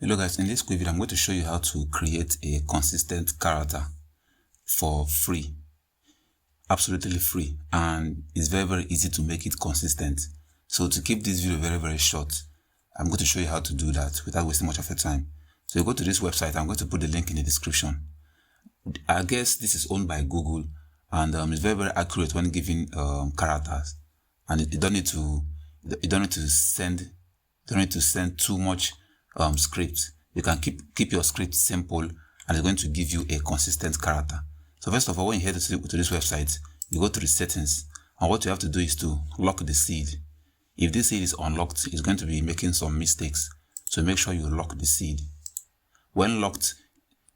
Hello guys, in this quick video I'm going to show you how to create a consistent character for free, absolutely free, and it's very easy to make it consistent. So to keep this video very short, I'm going to show you how to do that without wasting much of your time. So you go to this website. I'm going to put the link in the description. I guess this is owned by Google, and it's very accurate when giving characters, and you don't need to send too much script. You can keep your script simple, and it's going to give you a consistent character. So first of all, when you head to this website, you go to the settings, and what you have to do is to lock the seed. If this seed is unlocked, it's going to be making some mistakes, so make sure you lock the seed. When locked,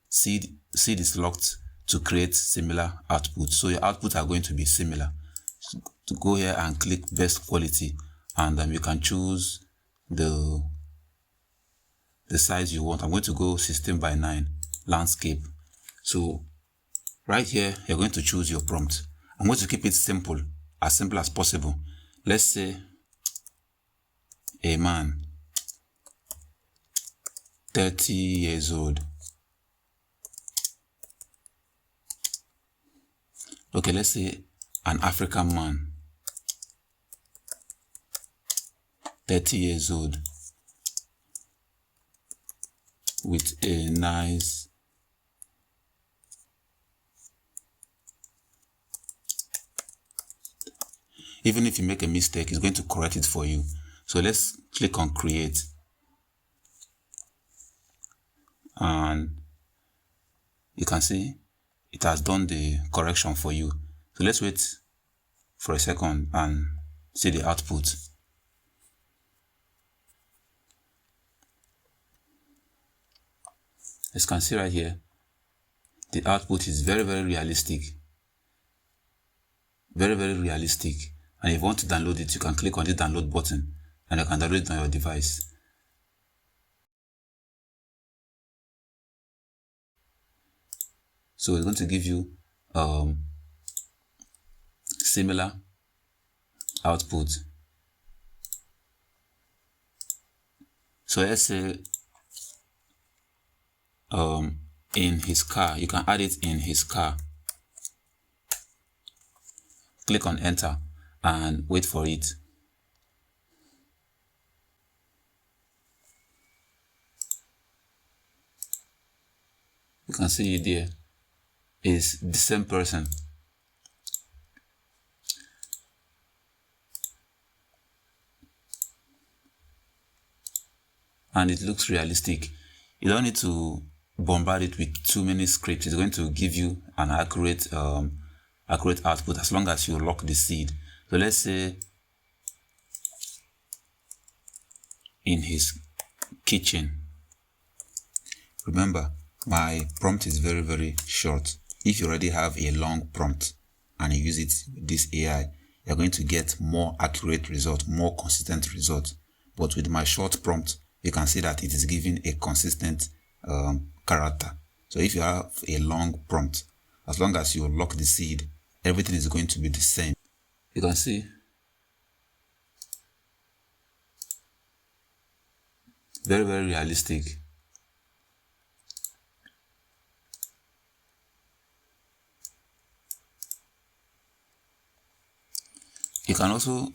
seed is locked to create similar output, so your outputs are going to be similar. So to go here and click best quality, and you can choose the size you want. I'm going to go 16:9 landscape. So right here, you're going to choose your prompt. I'm going to keep it simple as possible. Let's say a man, 30 years old. Okay, let's say an African man, 30 years old, with a nice even if you make a mistake, it's going to correct it for you. So let's click on create, and you can see it has done the correction for you. So let's wait for a second and see the output. As you can see right here, the output is very realistic. Very realistic. And if you want to download it, you can click on the download button and you can download it on your device. So it's going to give you similar output. So let's say in his car, you can add it in his car. Click on enter and wait for it. You can see it there. It's the same person. And it looks realistic. You don't need to bombard it with too many scripts. It's going to give you an accurate output as long as you lock the seed. So let's say in his kitchen. Remember, my prompt is very short. If you already have a long prompt and you use it with this AI, you're going to get more accurate result, more consistent result. But with my short prompt, you can see that it is giving a consistent character. So if you have a long prompt, as long as you lock the seed, everything is going to be the same. You can see very realistic. You can also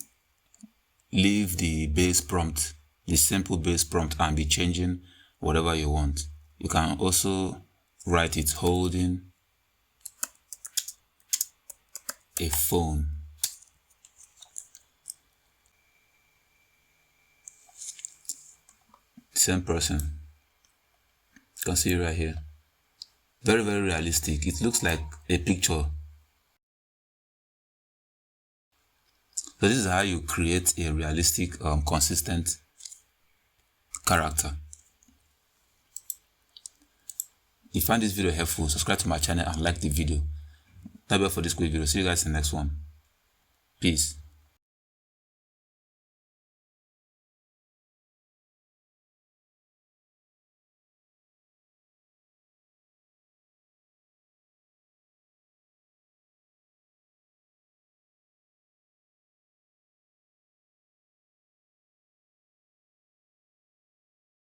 leave the base prompt, the simple base prompt, and be changing whatever you want. You can also write it holding a phone. Same person. You can see it right here. Very realistic. It looks like a picture. So this is how you create a realistic, consistent character. If you find this video helpful, subscribe to my channel and like the video. That's all for this quick video. See you guys in the next one. Peace.